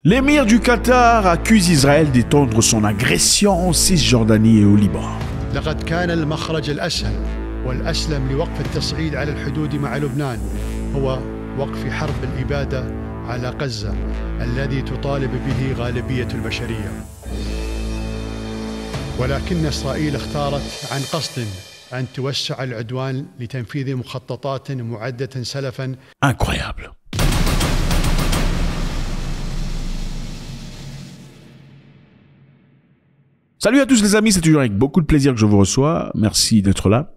L'émir du Qatar accuse Israël d'étendre son agression en Cisjordanie et au Liban. لقد كان المخرج الأسهل والأسلم لوقف التصعيد على الحدود مع لبنان هو وقف حرب الإبادة على غزة الذي تطالب به غالبية البشرية. ولكن إسرائيل اختارت عن قصد أن توسع العدوان لتنفيذ مخططات معدة سلفا. Incroyable. Salut à tous les amis, c'est toujours avec beaucoup de plaisir que je vous reçois. Merci d'être là.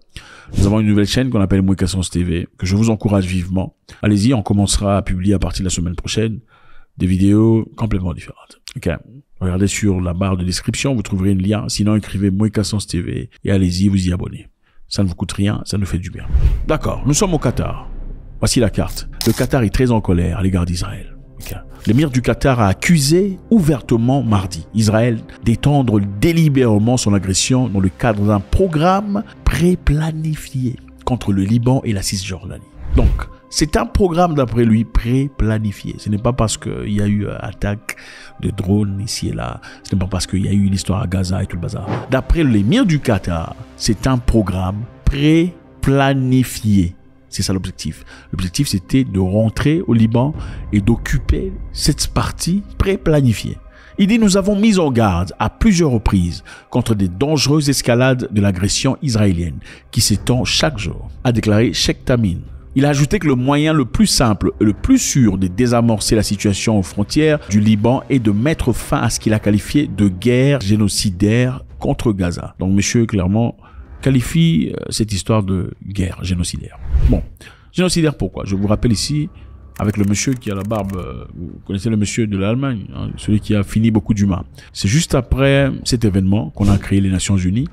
Nous avons une nouvelle chaîne qu'on appelle Mouekassons TV, que je vous encourage vivement. Allez-y, on commencera à publier à partir de la semaine prochaine des vidéos complètement différentes. Ok. Regardez sur la barre de description, vous trouverez un lien. Sinon, écrivez Mouekassons TV et allez-y, vous y abonnez. Ça ne vous coûte rien, ça nous fait du bien. D'accord, nous sommes au Qatar. Voici la carte. Le Qatar est très en colère à l'égard d'Israël. Okay. L'émir du Qatar a accusé ouvertement mardi Israël d'étendre délibérément son agression dans le cadre d'un programme pré-planifié contre le Liban et la Cisjordanie. Donc, c'est un programme d'après lui pré-planifié. Ce n'est pas parce qu'il y a eu attaque de drones ici et là. Ce n'est pas parce qu'il y a eu une histoire à Gaza et tout le bazar. D'après l'émir du Qatar, c'est un programme pré-planifié. C'est ça l'objectif. L'objectif, c'était de rentrer au Liban et d'occuper cette partie pré-planifiée. Il dit, nous avons mis en garde à plusieurs reprises contre des dangereuses escalades de l'agression israélienne qui s'étend chaque jour, a déclaré Sheikh Tamim. Il a ajouté que le moyen le plus simple et le plus sûr de désamorcer la situation aux frontières du Liban est de mettre fin à ce qu'il a qualifié de guerre génocidaire contre Gaza. Donc, monsieur, clairement, qualifie cette histoire de guerre génocidaire. Bon, génocidaire pourquoi? Je vous rappelle ici, avec le monsieur qui a la barbe, vous connaissez le monsieur de l'Allemagne, hein, celui qui a fini beaucoup d'humains. C'est juste après cet événement qu'on a créé les Nations Unies.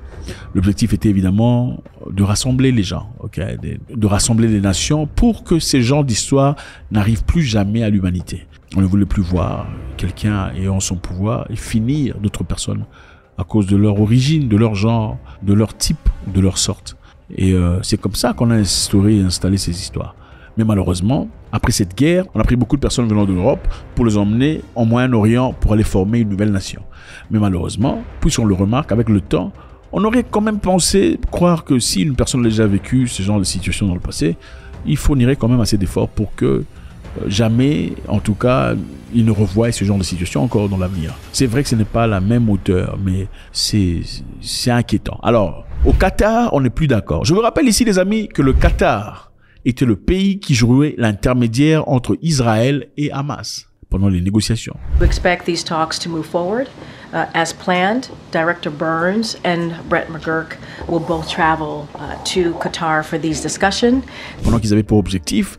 L'objectif était évidemment de rassembler les gens, okay, de rassembler les nations pour que ces genres d'histoires n'arrivent plus jamais à l'humanité. On ne voulait plus voir quelqu'un ayant son pouvoir et finir d'autres personnes à cause de leur origine, de leur genre, de leur type, de leur sorte. Et c'est comme ça qu'on a instauré et installé ces histoires. Mais malheureusement, après cette guerre, on a pris beaucoup de personnes venant de l'Europe pour les emmener en Moyen-Orient pour aller former une nouvelle nation. Mais malheureusement, puisqu'on le remarque, avec le temps, on aurait quand même pensé croire que si une personne a déjà vécu ce genre de situation dans le passé, il fournirait quand même assez d'efforts pour que jamais, en tout cas, il ne revoie ce genre de situation encore dans l'avenir. C'est vrai que ce n'est pas la même hauteur, mais c'est inquiétant. Alors, au Qatar, on n'est plus d'accord. Je vous rappelle ici, les amis, que le Qatar était le pays qui jouait l'intermédiaire entre Israël et Hamas pendant les négociations. We expect these talks to move forward. As planned, Director Burns and Brett McGurk will both travel to Qatar for these discussions. Pendant qu'ils avaient pour objectif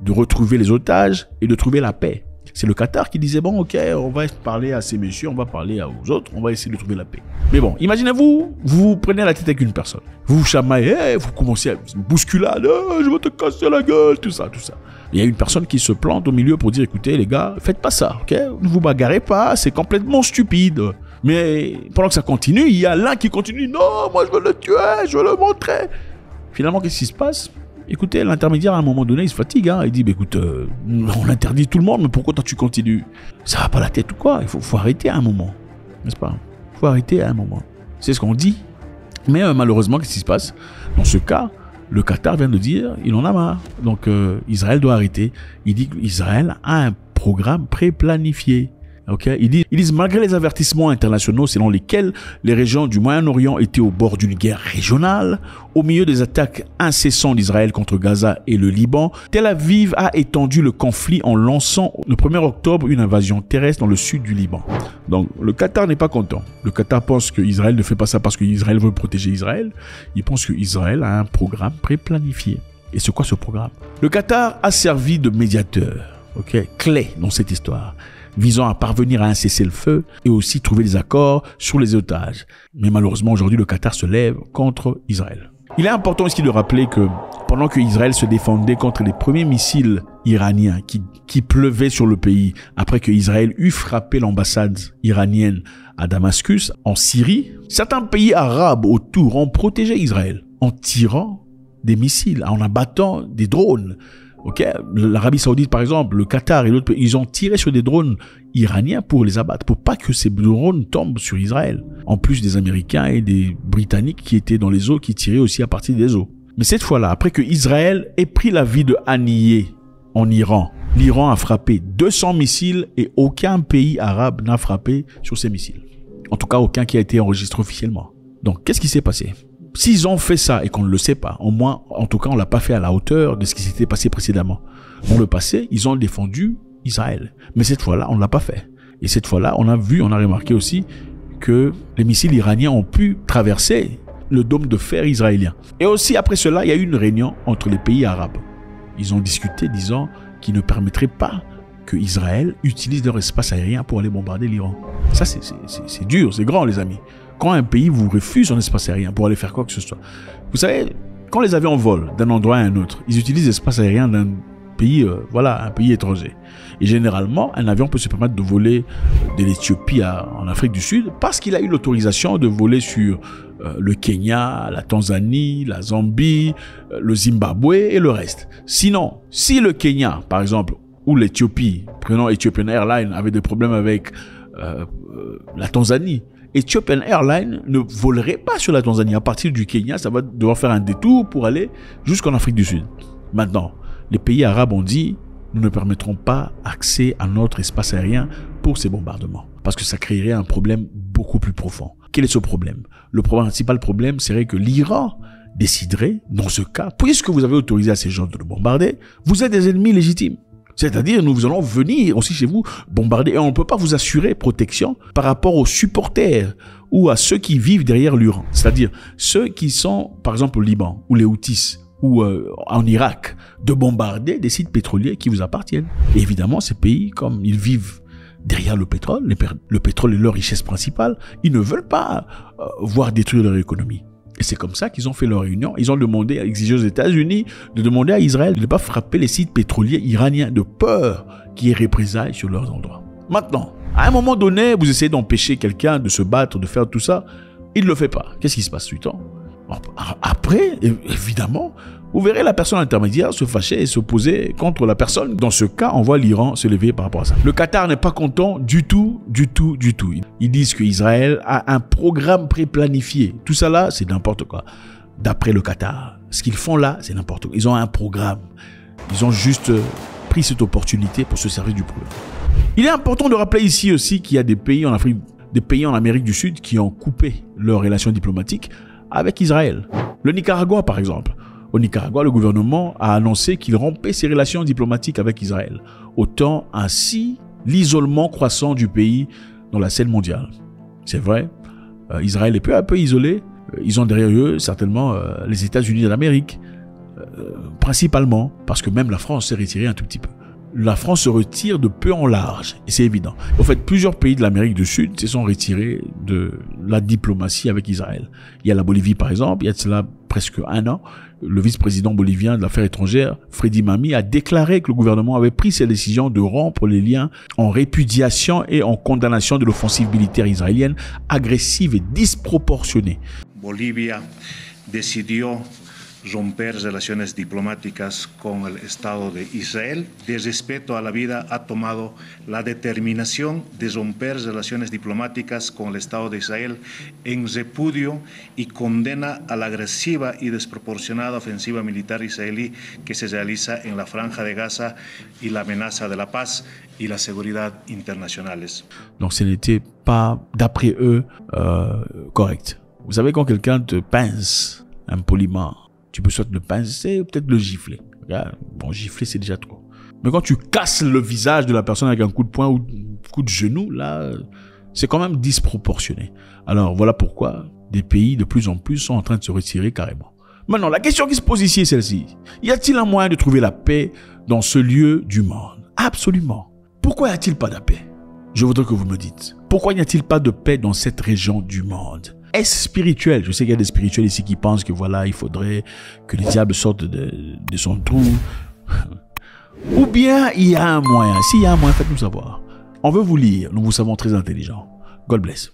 de retrouver les otages et de trouver la paix. C'est le Qatar qui disait, bon, ok, on va parler à ces messieurs, on va parler aux autres, on va essayer de trouver la paix. Mais bon, imaginez-vous, vous prenez la tête avec une personne. Vous vous chamaillez, vous commencez à bousculade, je vais te casser la gueule, tout ça, tout ça. Il y a une personne qui se plante au milieu pour dire, écoutez, les gars, faites pas ça, ok? Ne vous bagarrez pas, c'est complètement stupide. Mais pendant que ça continue, il y a l'un qui continue, non, moi je veux le tuer, je veux le montrer. Finalement, qu'est-ce qui se passe? Écoutez, l'intermédiaire, à un moment donné, il se fatigue. Hein. Il dit, bah, écoute, on interdit tout le monde, mais pourquoi toi tu continues? Ça va pas la tête ou quoi? Il faut arrêter à un moment. N'est-ce pas? Il faut arrêter à un moment. C'est ce qu'on dit. Mais malheureusement, qu'est-ce qui se passe? Dans ce cas, le Qatar vient de dire, il en a marre. Donc, Israël doit arrêter. Il dit qu'Israël a un programme pré-planifié. Okay. Ils disent, malgré les avertissements internationaux selon lesquels les régions du Moyen-Orient étaient au bord d'une guerre régionale, au milieu des attaques incessantes d'Israël contre Gaza et le Liban, Tel Aviv a étendu le conflit en lançant le 1er octobre une invasion terrestre dans le sud du Liban. Donc le Qatar n'est pas content. Le Qatar pense qu'Israël ne fait pas ça parce qu'Israël veut protéger Israël. Il pense qu'Israël a un programme pré-planifié. Et c'est quoi ce programme? Le Qatar a servi de médiateur, clé dans cette histoire, visant à parvenir à un cessez-le-feu et aussi trouver des accords sur les otages. Mais malheureusement, aujourd'hui, le Qatar se lève contre Israël. Il est important ici de rappeler que pendant que Israël se défendait contre les premiers missiles iraniens qui pleuvaient sur le pays, après que Israël eut frappé l'ambassade iranienne à Damascus, en Syrie, certains pays arabes autour ont protégé Israël en tirant des missiles, en abattant des drones Ok, l'Arabie Saoudite par exemple, le Qatar et d'autres pays, ils ont tiré sur des drones iraniens pour les abattre, pour pas que ces drones tombent sur Israël. En plus des Américains et des Britanniques qui étaient dans les eaux, qui tiraient aussi à partir des eaux. Mais cette fois-là, après que Israël ait pris la vie de Haniyeh en Iran, l'Iran a frappé 200 missiles et aucun pays arabe n'a frappé sur ces missiles. En tout cas, aucun qui a été enregistré officiellement. Donc, qu'est-ce qui s'est passé? S'ils ont fait ça et qu'on ne le sait pas, au moins, en tout cas, on l'a pas fait à la hauteur de ce qui s'était passé précédemment. Dans le passé, ils ont défendu Israël. Mais cette fois-là, on ne l'a pas fait. Et cette fois-là, on a remarqué aussi que les missiles iraniens ont pu traverser le dôme de fer israélien. Et aussi, après cela, il y a eu une réunion entre les pays arabes. Ils ont discuté, disant qu'ils ne permettraient pas que Israël utilise leur espace aérien pour aller bombarder l'Iran. Ça, c'est dur, c'est grand, les amis. Quand un pays vous refuse son espace aérien pour aller faire quoi que ce soit. Vous savez, quand les avions volent d'un endroit à un autre, ils utilisent l'espace aérien d'un pays, un pays étranger. Et généralement, un avion peut se permettre de voler de l'Éthiopie en Afrique du Sud parce qu'il a eu l'autorisation de voler sur le Kenya, la Tanzanie, la Zambie, le Zimbabwe et le reste. Sinon, si le Kenya, par exemple, ou l'Éthiopie, prenons Ethiopian Airlines, avait des problèmes avec la Tanzanie, Ethiopian Airlines ne volerait pas sur la Tanzanie. À partir du Kenya, ça va devoir faire un détour pour aller jusqu'en Afrique du Sud. Maintenant, les pays arabes ont dit, nous ne permettrons pas accès à notre espace aérien pour ces bombardements. Parce que ça créerait un problème beaucoup plus profond. Quel est ce problème? Le principal problème serait que l'Iran déciderait, dans ce cas, puisque vous avez autorisé à ces gens de le bombarder, vous êtes des ennemis légitimes. C'est-à-dire, nous allons venir aussi chez vous bombarder et on ne peut pas vous assurer protection par rapport aux supporters ou à ceux qui vivent derrière l'Iran. C'est-à-dire, ceux qui sont, par exemple, au Liban ou les Houthis ou en Irak, de bombarder des sites pétroliers qui vous appartiennent. Et évidemment, ces pays, comme ils vivent derrière le pétrole est leur richesse principale, ils ne veulent pas voir détruire leur économie. Et c'est comme ça qu'ils ont fait leur réunion. Ils ont exigé aux États-Unis de demander à Israël de ne pas frapper les sites pétroliers iraniens de peur qu'il y ait représailles sur leurs endroits. Maintenant, à un moment donné, vous essayez d'empêcher quelqu'un de se battre, de faire tout ça, il ne le fait pas. Qu'est-ce qui se passe suite? Après, évidemment, vous verrez la personne intermédiaire se fâcher et s'opposer contre la personne. Dans ce cas, on voit l'Iran se lever par rapport à ça. Le Qatar n'est pas content du tout. Ils disent qu'Israël a un programme pré-planifié. Tout ça là, c'est n'importe quoi. D'après le Qatar, ce qu'ils font là, c'est n'importe quoi. Ils ont un programme. Ils ont juste pris cette opportunité pour se servir du problème. Il est important de rappeler ici aussi qu'il y a des pays en Afrique, des pays en Amérique du Sud qui ont coupé leurs relations diplomatiques avec Israël. Le Nicaragua, par exemple. Au Nicaragua, le gouvernement a annoncé qu'il rompait ses relations diplomatiques avec Israël, autant ainsi l'isolement croissant du pays dans la scène mondiale. C'est vrai, Israël est peu à peu isolé. Ils ont derrière eux certainement les États-Unis d'Amérique, principalement, parce que même la France s'est retirée un tout petit peu. La France se retire de peu en large, et c'est évident. En fait, plusieurs pays de l'Amérique du Sud se sont retirés de la diplomatie avec Israël. Il y a la Bolivie, par exemple, il y a de cela presque un an, le vice-président bolivien de l'affaires étrangères, Freddy Mami, a déclaré que le gouvernement avait pris cette décision de rompre les liens en répudiation et en condamnation de l'offensive militaire israélienne agressive et disproportionnée. Bolivia decidió romper relaciones diplomáticas con el Estado de Israel. De respeto a la vida, ha tomado la determinación de romper relaciones diplomáticas con el Estado de Israel en repudio y condena a la agresiva y desproporcionada ofensiva militar israelí que se realiza en la Franja de Gaza y la amenaza de la paz y la seguridad internacionales. Donc ce n'était pas, d'après eux, correct. Vous savez, quand quelqu'un te pince impoliment, tu peux soit le pincer ou peut-être le gifler. Bon, gifler, c'est déjà trop. Mais quand tu casses le visage de la personne avec un coup de poing ou un coup de genou, là, c'est quand même disproportionné. Alors, voilà pourquoi des pays de plus en plus sont en train de se retirer carrément. Maintenant, la question qui se pose ici est celle-ci. Y a-t-il un moyen de trouver la paix dans ce lieu du monde? Absolument. Pourquoi n'y a-t-il pas de paix? Je voudrais que vous me dites. Pourquoi n'y a-t-il pas de paix dans cette région du monde? Est-ce spirituel? Je sais qu'il y a des spirituels ici qui pensent que voilà, il faudrait que le diable sorte de son trou. Ou bien il y a un moyen. S'il y a un moyen, faites-nous savoir. On veut vous lire. Nous vous savons très intelligents. God bless.